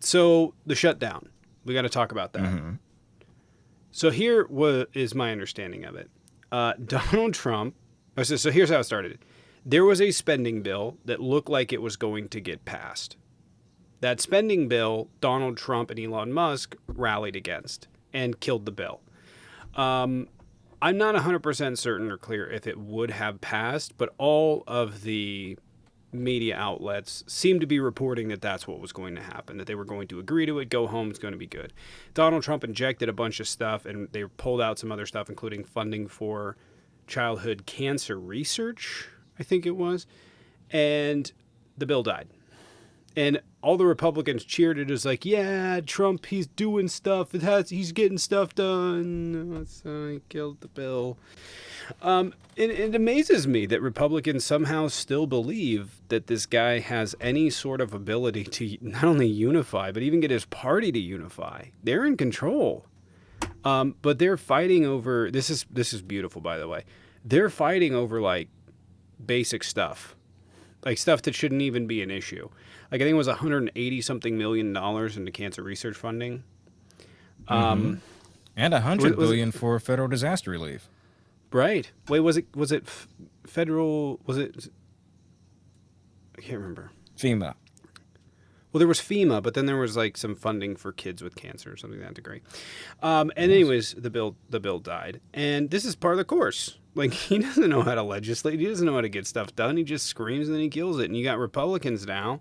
So the shutdown, we got to talk about that. Mm-hmm. So here is my understanding of it. Donald Trump. So here's how it started. There was a spending bill that looked like it was going to get passed. That spending bill, Donald Trump and Elon Musk rallied against and killed the bill. I'm not 100% certain or clear if it would have passed, but all of the media outlets seem to be reporting that that's what was going to happen, that they were going to agree to it, go home, it's going to be good. Donald Trump injected a bunch of stuff, and they pulled out some other stuff, including funding for childhood cancer research, I think it was, and the bill died. And all the Republicans cheered it as like, yeah, Trump, he's doing stuff. He's getting stuff done. So he killed the bill. It amazes me that Republicans somehow still believe that this guy has any sort of ability to not only unify, but even get his party to unify. They're in control. But they're fighting over, this is beautiful, by the way. They're fighting over like basic stuff. Like stuff that shouldn't even be an issue. Like I think it was $180 something million into cancer research funding. And $100 billion for federal disaster relief. Right. Wait, was it federal? Was it? I can't remember. FEMA. Well, there was FEMA, but then there was like some funding for kids with cancer or something to that degree. Anyways, the bill died, and this is part of the course. Like he doesn't know how to legislate. He doesn't know how to get stuff done. He just screams and then he kills it. And you got Republicans now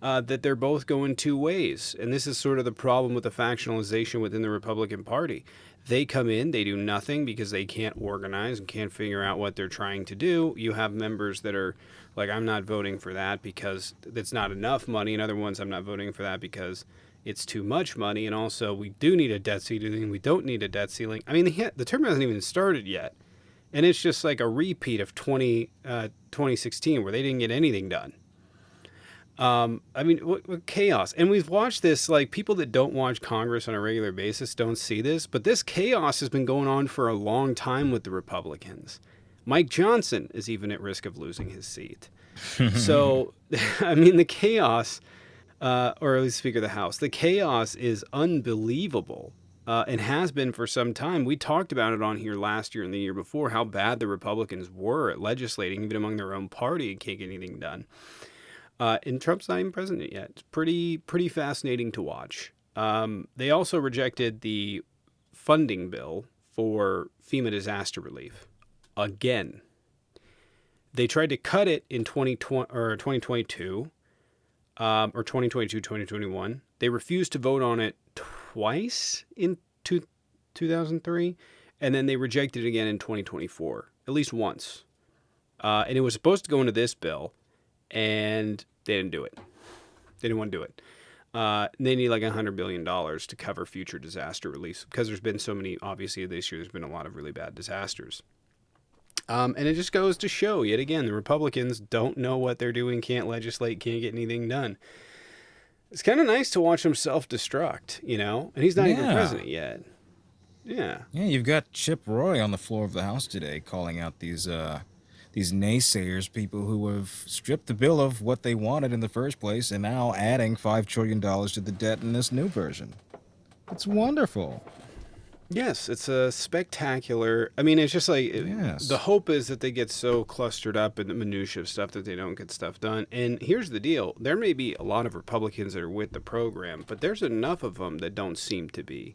that they're both going two ways, and this is sort of the problem with the factionalization within the Republican Party. They come in, they do nothing because they can't organize and can't figure out what they're trying to do. You have members that are like, I'm not voting for that because it's not enough money, and other ones, I'm not voting for that because it's too much money, and also we do need a debt ceiling, we don't need a debt ceiling. I mean, the term hasn't even started yet, and it's just like a repeat of 2016 where they didn't get anything done. I mean, what chaos. And we've watched this, like people that don't watch Congress on a regular basis don't see this, but this chaos has been going on for a long time with the Republicans. Mike Johnson is even at risk of losing his seat. So, I mean, the chaos, or at least Speaker of the House, the chaos is unbelievable. And has been for some time. We talked about it on here last year and the year before, how bad the Republicans were at legislating, even among their own party, and can't get anything done. And Trump's not even president yet. It's pretty fascinating to watch. They also rejected the funding bill for FEMA disaster relief. Again, they tried to cut it in 2020 or 2022, or 2022, 2021. They refused to vote on it twice in 2003, and then they rejected it again in 2024, at least once. And it was supposed to go into this bill, and they didn't do it. They didn't want to do it. They need like $100 billion to cover future disaster relief because there's been so many, obviously this year there's been a lot of really bad disasters. And it just goes to show, yet again, the Republicans don't know what they're doing, can't legislate, can't get anything done. It's kind of nice to watch him self-destruct, you know? And he's not even president yet. Yeah. Yeah, you've got Chip Roy on the floor of the House today calling out these naysayers, people who have stripped the bill of what they wanted in the first place and now adding $5 trillion to the debt in this new version. It's wonderful. Yes, it's a spectacular. I mean, it's just like the hope is that they get so clustered up in the minutia of stuff that they don't get stuff done. And here's the deal. There may be a lot of Republicans that are with the program, but there's enough of them that don't seem to be.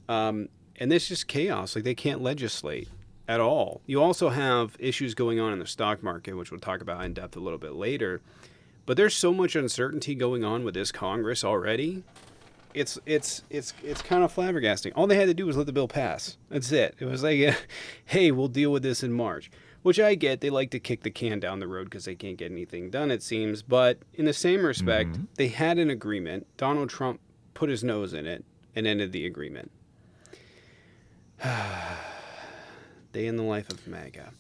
And it's just chaos. Like they can't legislate at all. You also have issues going on in the stock market, which we'll talk about in depth a little bit later. But there's so much uncertainty going on with this Congress already. It's kind of flabbergasting. All they had to do was let the bill pass. That's it. It was like, hey, we'll deal with this in March. Which I get. They like to kick the can down the road because they can't get anything done, it seems. But in the same respect, they had an agreement. Donald Trump put his nose in it and ended the agreement. Day in the life of MAGA.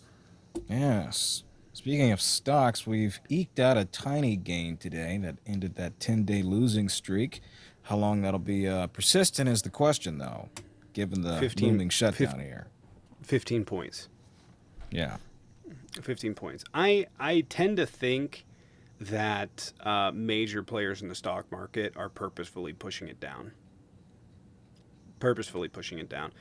Yes. Speaking of stocks, we've eked out a tiny gain today that ended that 10-day losing streak. How long that'll be persistent is the question, though, given the looming shutdown here. 15 points. Yeah. 15 points. I tend to think that major players in the stock market are purposefully pushing it down. Purposefully pushing it down.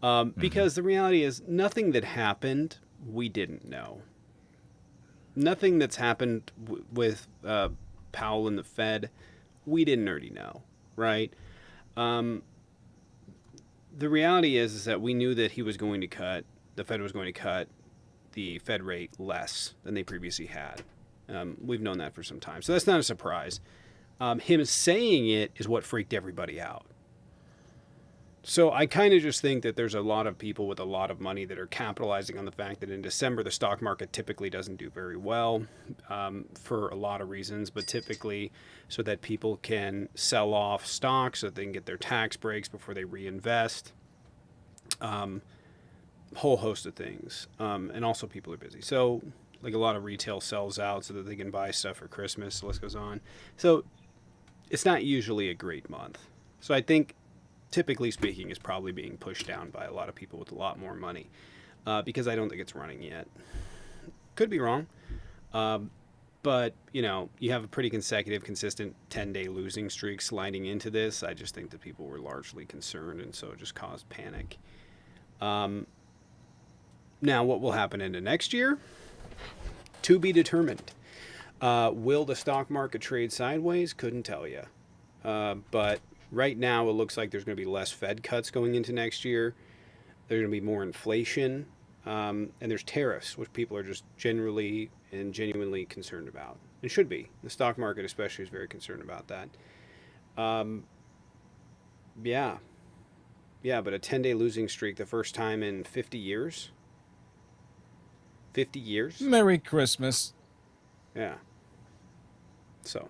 Hmm. Because the reality is, nothing that happened we didn't know. Nothing that's happened with Powell and the Fed we didn't already know, right? Um, the reality is that we knew that he was going to cut, the Fed was going to cut the Fed rate less than they previously had. We've known that for some time. So that's not a surprise. Him saying it is what freaked everybody out. So I kind of just think that there's a lot of people with a lot of money that are capitalizing on the fact that in December the stock market typically doesn't do very well for a lot of reasons, but typically so that people can sell off stocks so that they can get their tax breaks before they reinvest. Um, Whole host of things, and also people are busy. So like a lot of retail sells out so that they can buy stuff for Christmas. The list goes on. So it's not usually a great month. So I think typically speaking, is probably being pushed down by a lot of people with a lot more money because I don't think it's running yet. Could be wrong. Um, but, you have a pretty consecutive, consistent 10-day losing streak sliding into this. I just think that people were largely concerned, and so it just caused panic. Um, Now, what will happen into next year? To be determined. Will the stock market trade sideways? Couldn't tell you. But right now, it looks like there's going to be less Fed cuts going into next year. There's going to be more inflation, and there's tariffs, which people are just generally and genuinely concerned about. It should be. The stock market, especially, is very concerned about that. Um, yeah, yeah, but a 10-day losing streak, the first time in 50 years. 50 years? Merry Christmas. Yeah. So